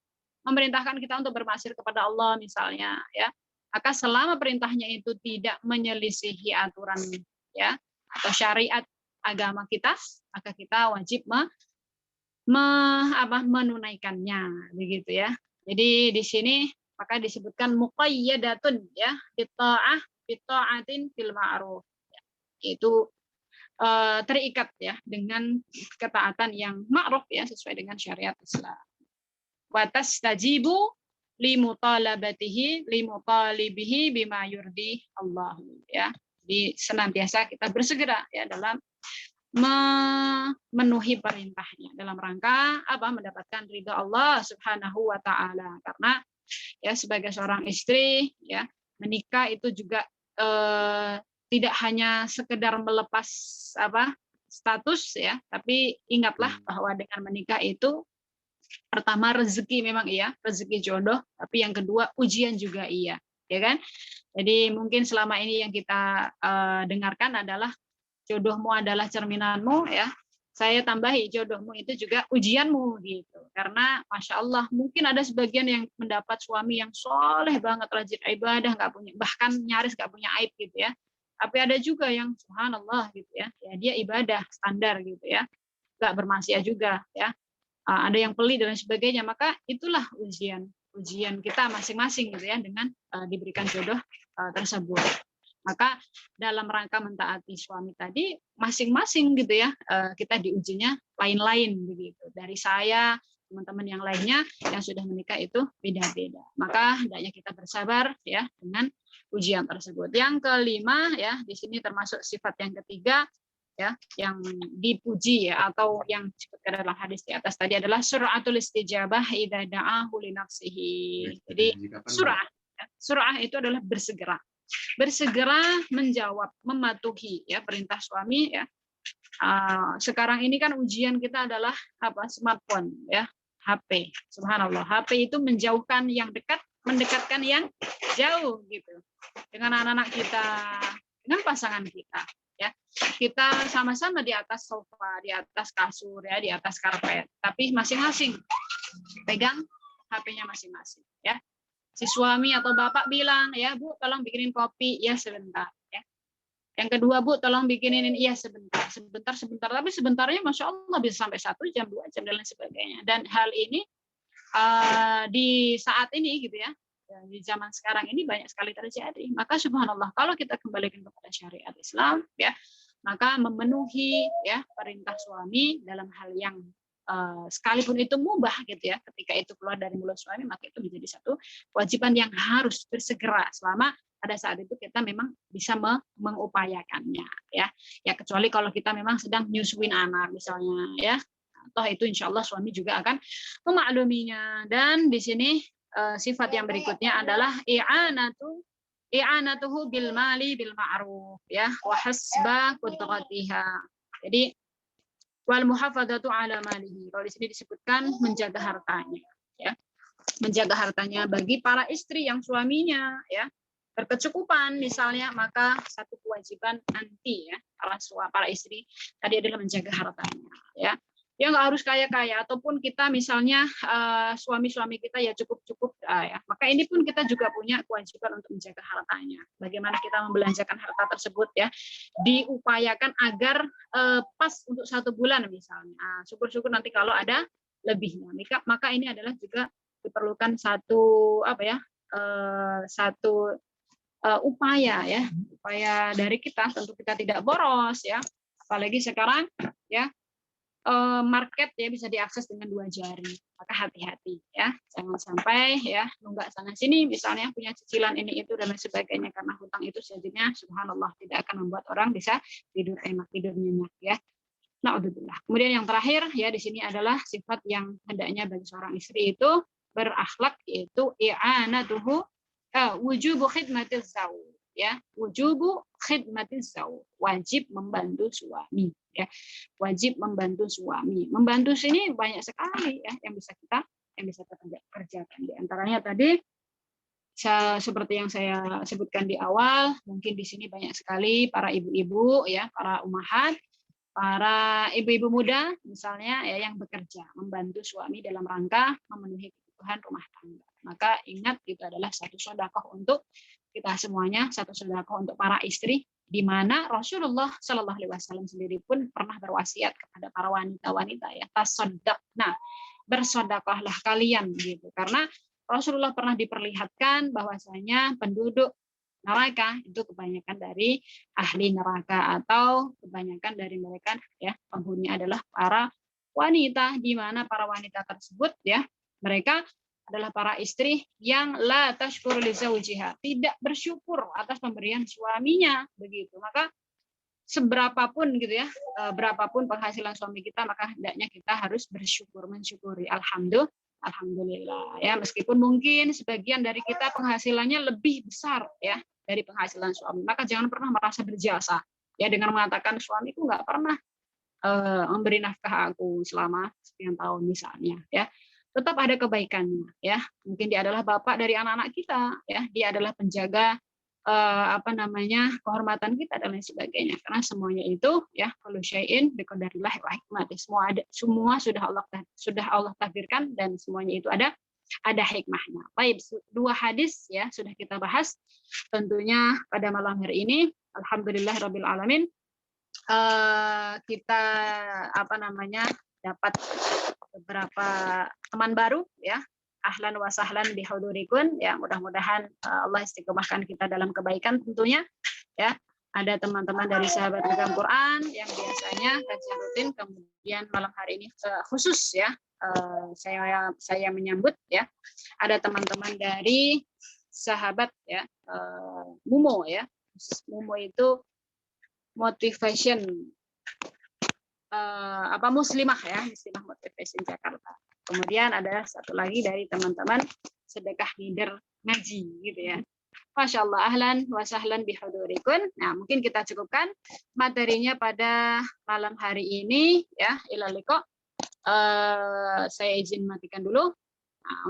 memerintahkan kita untuk bermaksiat kepada Allah misalnya ya. Maka selama perintahnya itu tidak menyelisihi aturan ya atau syariat agama kita, maka kita wajib menunaikannya, begitu ya. Jadi di sini maka disebutkan muqayyadatun ya, bita'atin fil ma'ruf. Itu terikat ya dengan ketaatan yang ma'ruf ya, sesuai dengan syariat Islam. Wa tastajibu limutalibihi bima yurdi Allah ya. Jadi senantiasa kita bersegera ya dalam memenuhi perintahnya dalam rangka mendapatkan ridha Allah Subhanahu wa taala. Karena ya sebagai seorang istri ya menikah itu juga tidak hanya sekedar melepas status ya, tapi ingatlah bahwa dengan menikah itu pertama rezeki memang iya, rezeki jodoh, tapi yang kedua ujian juga iya, ya kan? Jadi mungkin selama ini yang kita dengarkan adalah jodohmu adalah cerminanmu ya. Saya tambahi jodohmu itu juga ujianmu gitu. Karena Masya Allah mungkin ada sebagian yang mendapat suami yang soleh banget, rajin ibadah, nggak punya, bahkan nyaris nggak punya aib gitu ya. Tapi ada juga yang subhanallah gitu ya, dia ibadah standar gitu ya, nggak bermaksiat juga ya. Ada yang pelit dan sebagainya. Maka itulah ujian kita masing-masing gitu ya dengan diberikan jodoh tersebut. Maka dalam rangka mentaati suami tadi masing-masing gitu ya, kita diujinya lain-lain begitu. Dari saya, teman-teman yang lainnya yang sudah menikah itu beda-beda. Maka hendaknya kita bersabar ya dengan ujian tersebut. Yang kelima ya, di sini termasuk sifat yang ketiga ya, yang dipuji ya atau yang disebutkan dalam hadis di atas tadi adalah suratul istijabah idza da'ahu li nafsihi. Jadi surah itu adalah bersegera menjawab, mematuhi ya perintah suami ya. Sekarang ini kan ujian kita adalah smartphone ya, HP. Subhanallah, HP itu menjauhkan yang dekat, mendekatkan yang jauh gitu. Dengan anak-anak kita, dengan pasangan kita ya. Kita sama-sama di atas sofa, di atas kasur ya, di atas karpet, tapi masing-masing pegang HP-nya masing-masing ya. Si suami atau bapak bilang, ya Bu, tolong bikinin kopi, ya sebentar. Ya. Yang kedua, Bu, tolong bikinin, iya sebentar. Tapi sebentarnya Masya Allah bisa sampai 1 jam, 2 jam, dan lain sebagainya. Dan hal ini di saat ini gitu ya, di zaman sekarang ini banyak sekali terjadi. Maka subhanallah, kalau kita kembalikan kepada syariat Islam, ya, maka memenuhi ya perintah suami dalam hal yang sekalipun itu mubah gitu ya, ketika itu keluar dari mulut suami, maka itu menjadi satu kewajiban yang harus bersegera selama pada saat itu kita memang bisa mengupayakannya ya. Ya kecuali kalau kita memang sedang nyusuin anak misalnya ya, toh itu insya Allah suami juga akan memakluminya. Dan di sini sifat yang berikutnya adalah i'anatuhu bil mali bil ma'ruf ya wa hasba qudratiha. Jadi wal muhafadzatu ala malihi. Kalau di sini disebutkan menjaga hartanya ya. Menjaga hartanya bagi para istri yang suaminya ya berkecukupan misalnya, maka satu kewajiban nanti ya para istri tadi adalah menjaga hartanya ya. Ya nggak harus kaya-kaya, ataupun kita misalnya suami-suami kita ya cukup-cukup ya. Maka ini pun kita juga punya kewajiban untuk menjaga hartanya. Bagaimana kita membelanjakan harta tersebut ya, diupayakan agar pas untuk 1 bulan misalnya. Syukur-syukur nanti kalau ada lebihnya. Maka ini adalah juga diperlukan satu upaya ya, upaya dari kita, tentu kita tidak boros ya. Apalagi sekarang ya market ya bisa diakses dengan 2 jari. Maka hati-hati ya, jangan sampai ya nunggak sana sini misalnya punya cicilan ini itu dan lain sebagainya, karena hutang itu jadinya subhanallah tidak akan membuat orang bisa tidur enak, tidur nyenyak ya. Naudzubillah. Kemudian yang terakhir ya di sini adalah sifat yang hendaknya bagi seorang istri itu berakhlak, yaitu i'anatuhu wujubu khidmatiz zauj ya, wujubu khidmatiz zauj, wajib membantu suami ya. Wajib membantu suami. Membantu sini banyak sekali ya yang bisa kita kerjakan. Di antaranya tadi seperti yang saya sebutkan di awal, mungkin di sini banyak sekali para ibu-ibu ya, para umahat, para ibu-ibu muda misalnya ya yang bekerja membantu suami dalam rangka memenuhi kebutuhan rumah tangga. Maka ingat itu adalah satu sedekah untuk kita semuanya, satu sedekah untuk para istri, di mana Rasulullah Shallallahu Alaihi Wasallam sendiri pun pernah berwasiat kepada para wanita-wanita ya, tasaddaqna, bersedekahlah kalian gitu, karena Rasulullah pernah diperlihatkan bahwasanya penduduk neraka itu kebanyakan dari ahli neraka, atau kebanyakan dari mereka ya penghuni adalah para wanita, di mana para wanita tersebut ya mereka adalah para istri yang la tashkuru li zawjiha, tidak bersyukur atas pemberian suaminya begitu. Maka seberapapun gitu ya, berapapun penghasilan suami kita, maka hendaknya kita harus bersyukur, mensyukuri. Alhamdulillah ya, meskipun mungkin sebagian dari kita penghasilannya lebih besar ya dari penghasilan suami, maka jangan pernah merasa berjasa ya dengan mengatakan suamiku nggak pernah memberi nafkah aku selama sekian tahun misalnya ya. Tetap ada kebaikannya ya. Mungkin dia adalah bapak dari anak-anak kita ya, dia adalah penjaga kehormatan kita dan lain sebagainya, karena semuanya itu ya kullu syai'in biqadarillah wa hikmati, semua sudah Allah takdirkan dan semuanya itu ada hikmahnya. Baik, 2 hadis ya sudah kita bahas tentunya pada malam hari ini. Alhamdulillahirabbil alamin, kita dapat beberapa teman baru ya. Ahlan wa sahlan bihudurikun ya, mudah-mudahan Allah istiqomahkan kita dalam kebaikan tentunya ya. Ada teman-teman dari sahabat pegang Quran yang biasanya kajian rutin, kemudian malam hari ini khusus ya saya menyambut ya, ada teman-teman dari sahabat ya Mumo ya. Mumo itu motivation muslimah ya, muslimah motivation Jakarta. Kemudian ada satu lagi dari teman-teman sedekah leader ngaji gitu ya. Masya Allah, ahlan wa sahlan bihudurikun. Nah, mungkin kita cukupkan materinya pada malam hari ini ya. Ila liqa. Saya izin matikan dulu. Nah,